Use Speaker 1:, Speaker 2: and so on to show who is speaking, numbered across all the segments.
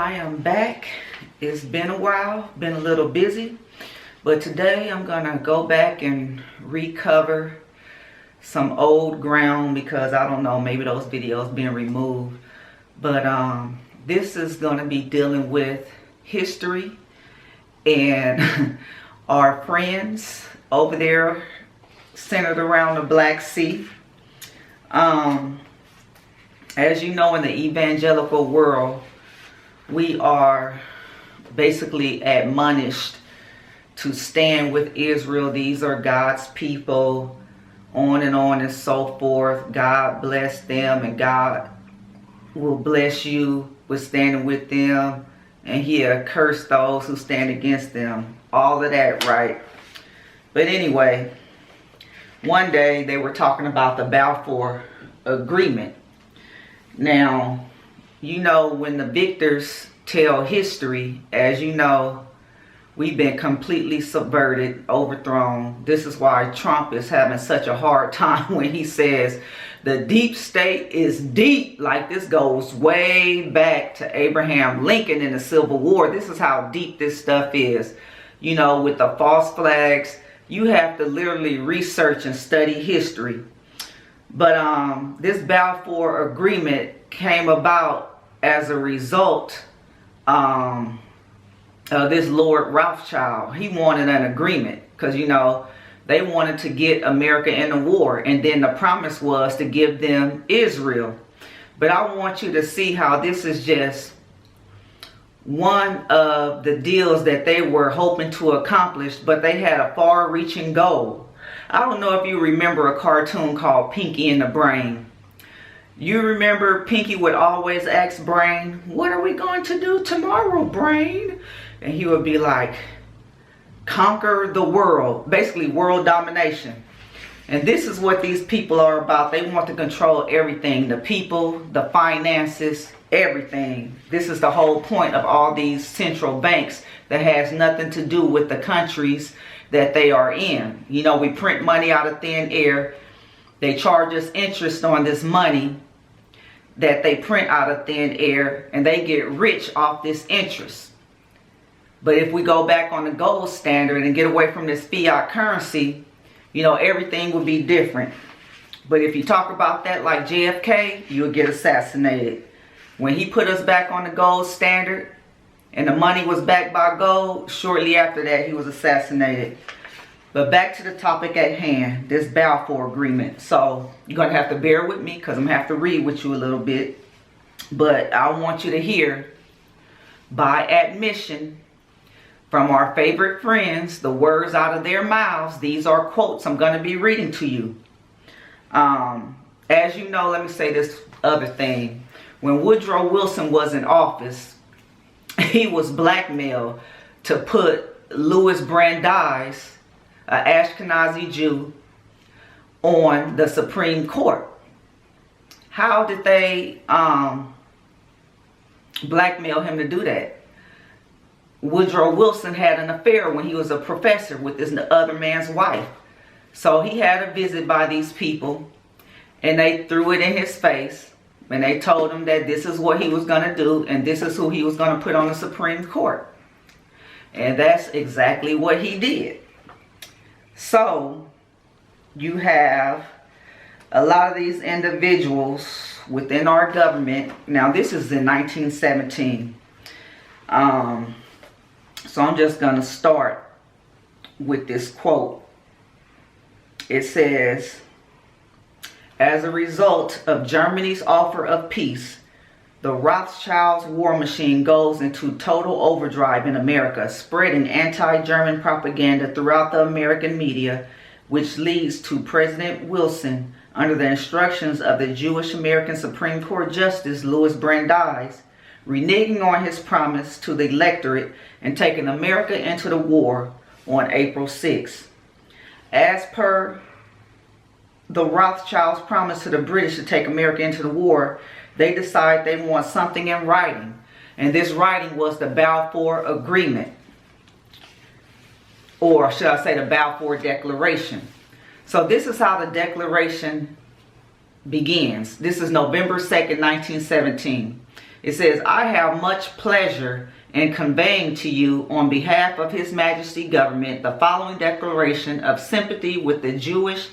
Speaker 1: I am back. It's been a while, been a little busy, but today I'm gonna go back and recover some old ground because I don't know, maybe those videos being removed. But this is gonna be dealing with history and our friends over there centered around the Black Sea. As you know, in the evangelical world, we are basically admonished to stand with Israel. These are God's people, on and so forth. God bless them, and God will bless you with standing with them, and He'll curse those who stand against them. All of that, right? But anyway, one day they were talking about the Balfour Agreement. Now, you know, when the victors tell history, as you know, we've been completely subverted, overthrown. This is why Trump is having such a hard time when he says the deep state is deep. Like, this goes way back to Abraham Lincoln in the Civil War. This is how deep this stuff is. You know, with the false flags, you have to literally research and study history. But this Balfour Agreement came about as a result of this Lord Rothschild. He wanted an agreement because, you know, they wanted to get America in the war, and then the promise was to give them Israel. But I want you to see how this is just one of the deals that they were hoping to accomplish, but they had a far-reaching goal. I don't know if you remember a cartoon called Pinky and the Brain. You remember Pinky would always ask Brain, "What are we going to do tomorrow, Brain?" And he would be like, "Conquer the world." Basically, world domination. And this is what these people are about. They want to control everything. The people, the finances, everything. This is the whole point of all these central banks that has nothing to do with the countries that they are in. You know, we print money out of thin air. They charge us interest on this money that they print out of thin air, and they get rich off this interest. But if we go back on the gold standard and get away from this fiat currency, you know, everything would be different. But if you talk about that like JFK, you'll get assassinated. When he put us back on the gold standard and the money was backed by gold, shortly after that he was assassinated. But back to the topic at hand, this Balfour Agreement. So you're going to have to bear with me because I'm going to have to read with you a little bit. But I want you to hear, by admission from our favorite friends, the words out of their mouths. These are quotes I'm going to be reading to you. As you know, let me say this other thing. When Woodrow Wilson was in office, he was blackmailed to put Louis Brandeis, an Ashkenazi Jew, on the Supreme Court. How did they blackmail him to do that? Woodrow Wilson had an affair when he was a professor with this other man's wife. So he had a visit by these people, and they threw it in his face, and they told him that this is what he was going to do, and this is who he was going to put on the Supreme Court. And that's exactly what he did. So you have a lot of these individuals within our government. Now, this is in 1917. So I'm just going to start with this quote. It says, "As a result of Germany's offer of peace, the Rothschilds' war machine goes into total overdrive in America, spreading anti-German propaganda throughout the American media, which leads to President Wilson, under the instructions of the Jewish American Supreme Court Justice Louis Brandeis, reneging on his promise to the electorate and taking America into the war on April 6. As per the Rothschilds' promise to the British to take America into the war, they decide they want something in writing. And this writing was the Balfour Agreement. Or should I say the Balfour Declaration. So this is how the Declaration begins. This is November 2nd, 1917. It says, I have much pleasure in conveying to you on behalf of His Majesty government the following declaration of sympathy with the Jewish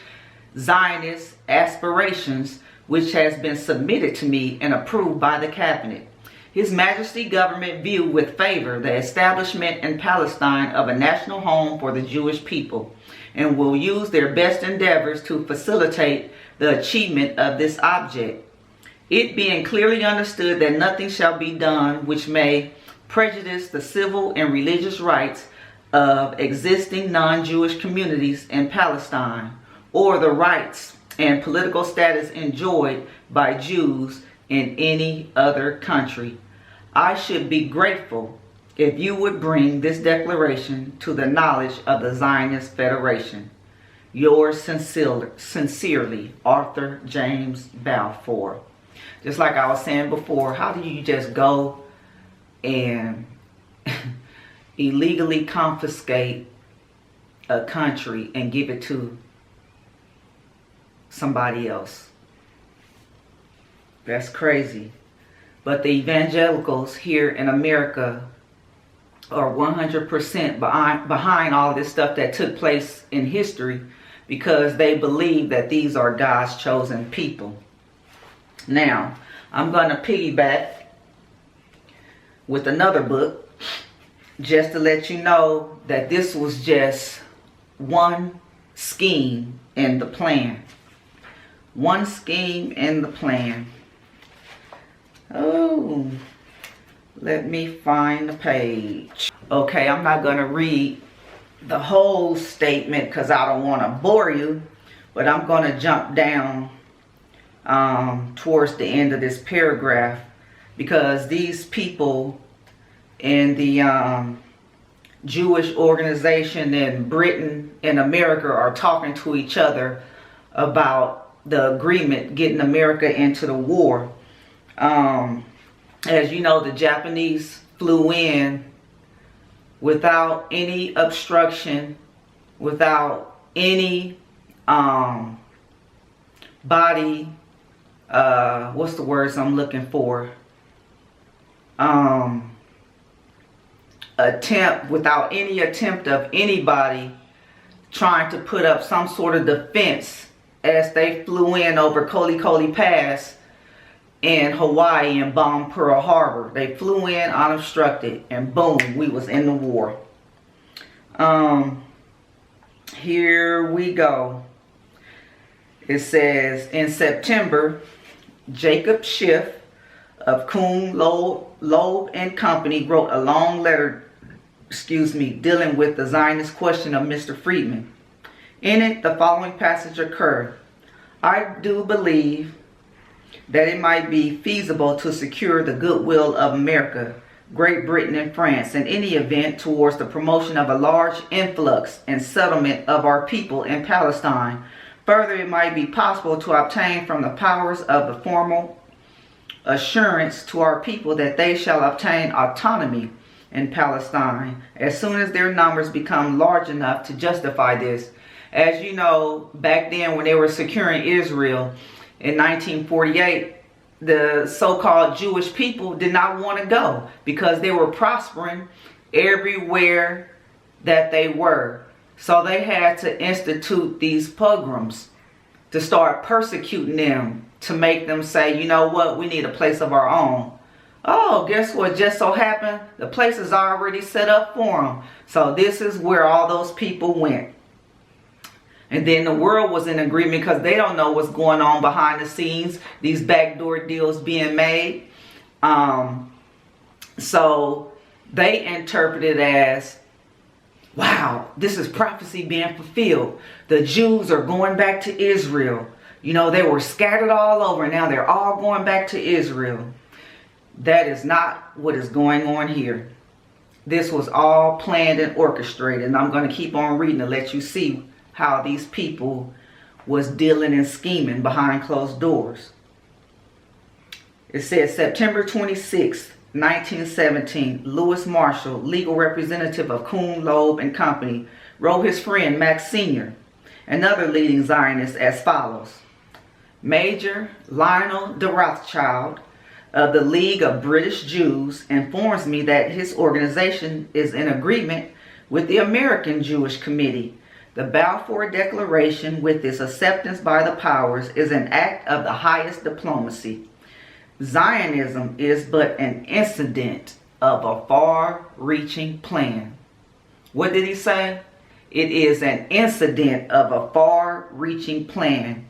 Speaker 1: Zionist aspirations, which has been submitted to me and approved by the cabinet. His Majesty government view with favor the establishment in Palestine of a national home for the Jewish people, and will use their best endeavors to facilitate the achievement of this object. It being clearly understood that nothing shall be done which may prejudice the civil and religious rights of existing non-Jewish communities in Palestine, or the rights and political status enjoyed by Jews in any other country. I should be grateful if you would bring this declaration to the knowledge of the Zionist Federation. Yours sincerely, Arthur James Balfour. Just like I was saying before, how do you just go and illegally confiscate a country and give it to somebody else? That's crazy. But the evangelicals here in America are 100% behind all this stuff that took place in history, because they believe that these are God's chosen people. Now, I'm going to piggyback with another book just to let you know that this was just one scheme in the plan. One scheme in the plan. Oh, let me find the page. Okay, I'm not going to read the whole statement because I don't want to bore you, but I'm going to jump down towards the end of this paragraph, because these people in the Jewish organization in Britain and America are talking to each other about the agreement getting America into the war. As you know, the Japanese flew in without any obstruction, without any body, what's the words I'm looking for? Without any attempt of anybody trying to put up some sort of defense as they flew in over Kolikoli Pass in Hawaii and bombed Pearl Harbor. They flew in unobstructed and boom, we was in the war. Here we go. It says, in September, Jacob Schiff of Kuhn, Loeb and Company wrote a long letter, dealing with the Zionist question of Mr. Friedman. In it, the following passage occurred. I do believe that it might be feasible to secure the goodwill of America, Great Britain and France in any event towards the promotion of a large influx and settlement of our people in Palestine. Further, it might be possible to obtain from the powers of the formal assurance to our people that they shall obtain autonomy in Palestine as soon as their numbers become large enough to justify this. As you know, back then when they were securing Israel in 1948, the so-called Jewish people did not want to go because they were prospering everywhere that they were. So they had to institute these pogroms to start persecuting them, to make them say, you know what, we need a place of our own. Oh, guess what just so happened? The place is already set up for them. So this is where all those people went. And then the world was in agreement because they don't know what's going on behind the scenes. These backdoor deals being made. So they interpreted as, wow, this is prophecy being fulfilled. The Jews are going back to Israel. You know, they were scattered all over. Now they're all going back to Israel. That is not what is going on here. This was all planned and orchestrated. And I'm going to keep on reading to let you see how these people was dealing and scheming behind closed doors. It says September 26th, 1917, Louis Marshall, legal representative of Kuhn, Loeb and Company, wrote his friend Max Sr., another leading Zionist, as follows. Major Lionel de Rothschild, of the League of British Jews informs me that his organization is in agreement with the American Jewish Committee. The Balfour Declaration, with its acceptance by the powers, is an act of the highest diplomacy. Zionism is but an incident of a far-reaching plan. What did he say? It is an incident of a far-reaching plan.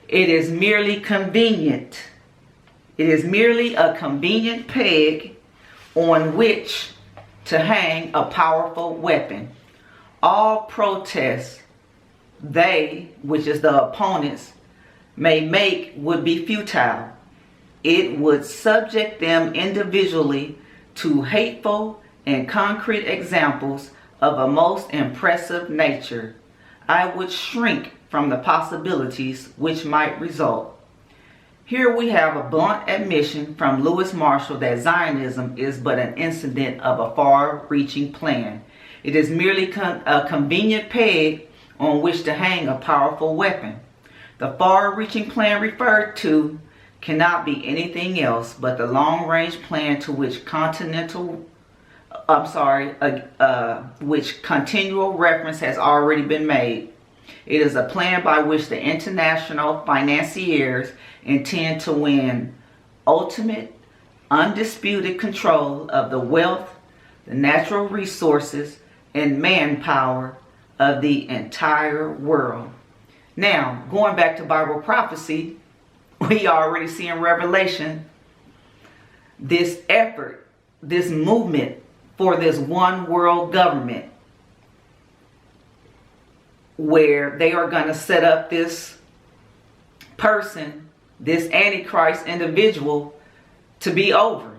Speaker 1: It is merely convenient. It is merely a convenient peg on which to hang a powerful weapon. All protests they, which is the opponents, may make would be futile. It would subject them individually to hateful and concrete examples of a most impressive nature. I would shrink from the possibilities which might result. Here we have a blunt admission from Lewis Marshall that Zionism is but an incident of a far-reaching plan. It is merely a convenient peg on which to hang a powerful weapon. The far-reaching plan referred to cannot be anything else but the long-range plan to which continual reference has already been made. It is a plan by which the international financiers intend to win ultimate, undisputed control of the wealth, the natural resources, and manpower of the entire world. Now, going back to Bible prophecy, we already see in Revelation this effort, this movement for this one world government, where they are going to set up this person, this Antichrist individual, to be over.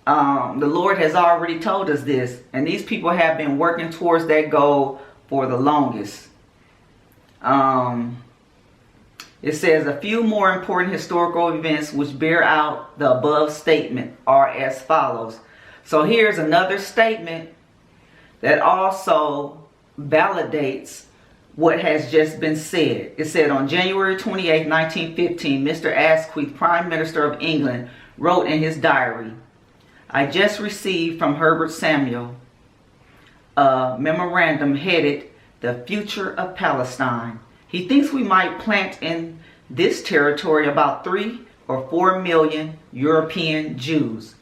Speaker 1: The Lord has already told us this, and these people have been working towards that goal for the longest. It says a few more important historical events which bear out the above statement are as follows. So here's another statement that also validates what has just been said. It said on January 28, 1915, Mr. Asquith, Prime Minister of England, wrote in his diary, I just received from Herbert Samuel a memorandum headed The Future of Palestine. He thinks we might plant in this territory about 3 or 4 million European Jews.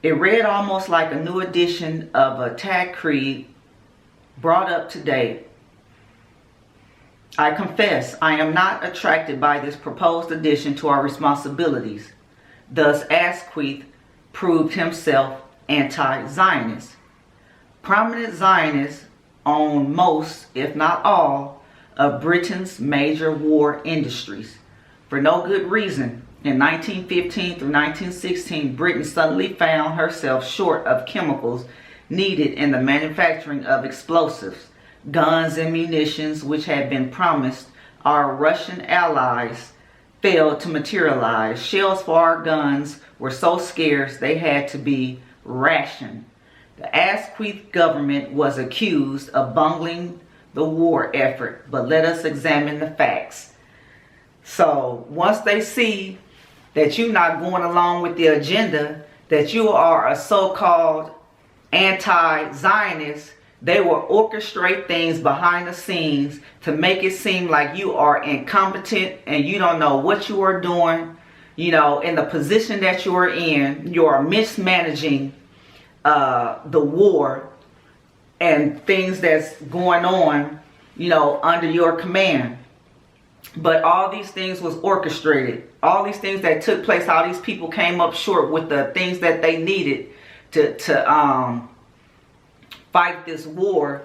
Speaker 1: It read almost like a new edition of a tag creed brought up to date. I confess I am not attracted by this proposed addition to our responsibilities. Thus Asquith proved himself anti-Zionist. Prominent Zionists own most, if not all, of Britain's major war industries. For no good reason, in 1915 through 1916, Britain suddenly found herself short of chemicals needed in the manufacturing of explosives, guns, and munitions which had been promised our Russian allies failed to materialize. Shells for our guns were so scarce they had to be rationed. The Asquith government was accused of bungling the war effort, but let us examine the facts. So once they see that you're not going along with the agenda, that you are a so-called anti-Zionist, they will orchestrate things behind the scenes to make it seem like you are incompetent and you don't know what you are doing. You know, in the position that you are in, you are mismanaging the war and things that's going on, you know, under your command. But all these things was orchestrated. All these things that took place, how these people came up short with the things that they needed to fight this war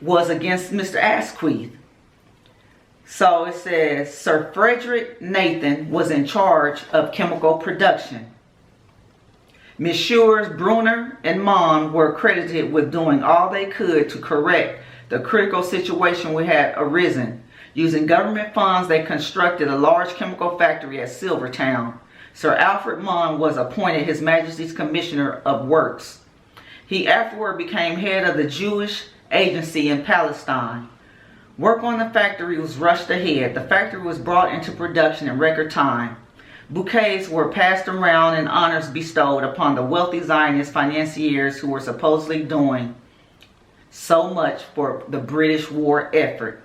Speaker 1: was against Mr. Asquith. So it says, Sir Frederick Nathan was in charge of chemical production. Messrs. Brunner and Mann were credited with doing all they could to correct the critical situation we had arisen. Using government funds, they constructed a large chemical factory at Silvertown. Sir Alfred Mann was appointed His Majesty's Commissioner of Works. He afterward became head of the Jewish Agency in Palestine. Work on the factory was rushed ahead. The factory was brought into production in record time. Bouquets were passed around and honors bestowed upon the wealthy Zionist financiers who were supposedly doing so much for the British war effort.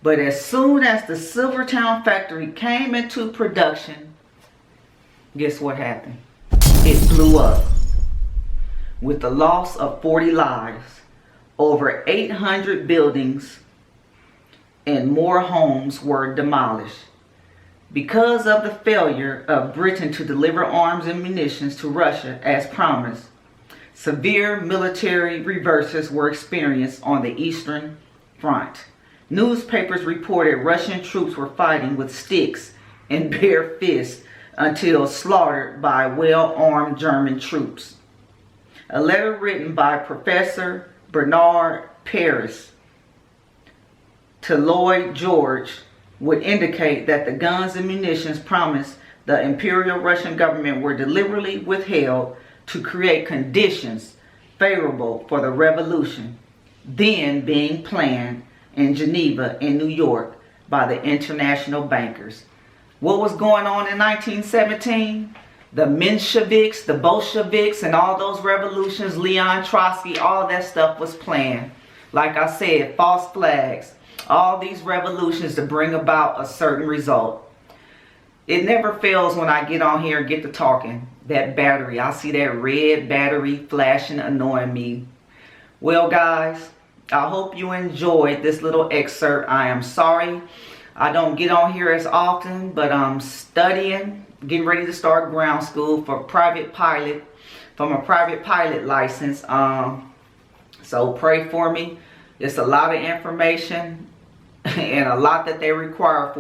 Speaker 1: But as soon as the Silvertown factory came into production, guess what happened? It blew up. With the loss of 40 lives, over 800 buildings and more homes were demolished. Because of the failure of Britain to deliver arms and munitions to Russia as promised, severe military reverses were experienced on the Eastern Front. Newspapers reported Russian troops were fighting with sticks and bare fists until slaughtered by well-armed German troops. A letter written by Professor Bernard Paris to Lloyd George would indicate that the guns and munitions promised the Imperial Russian government were deliberately withheld to create conditions favorable for the revolution then being planned in Geneva and New York by the international bankers. What was going on in 1917? The Mensheviks, the Bolsheviks, and all those revolutions, Leon Trotsky, all that stuff was planned. Like I said, false flags. All these revolutions to bring about a certain result. It never fails when I get on here and get to talking. That battery, I see that red battery flashing, annoying me. Well, guys, I hope you enjoyed this little excerpt. I am sorry I don't get on here as often, but I'm studying, getting ready to start ground school for private pilot, from a private pilot license. So pray for me. It's a lot of information and a lot that they require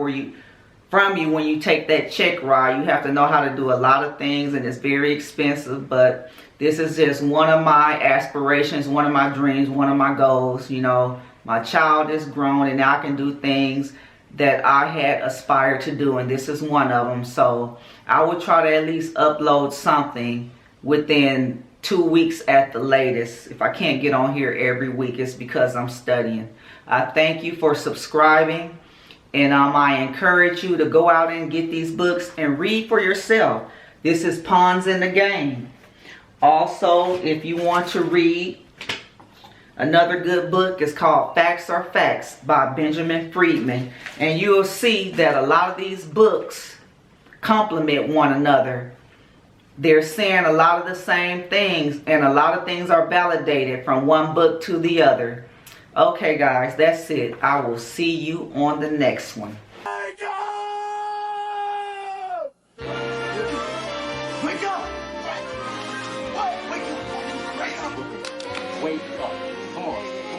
Speaker 1: from you when you take that check ride. You have to know how to do a lot of things, and it's very expensive, but this is just one of my aspirations, one of my dreams, one of my goals. You know, my child is grown and now I can do things that I had aspired to do, and this is one of them. So I will try to at least upload something within 2 weeks at the latest. If I can't get on here every week, it's because I'm studying. I thank you for subscribing, and I encourage you to go out and get these books and read for yourself. This is Pawns in the Game. Also, if you want to read, another good book is called Facts Are Facts by Benjamin Friedman. And you'll see that a lot of these books complement one another. They're saying a lot of the same things, and a lot of things are validated from one book to the other. Okay, guys, that's it. I will see you on the next one.
Speaker 2: Wake up! Wake up! What? Wake up! Wake up! Wake up! Come on.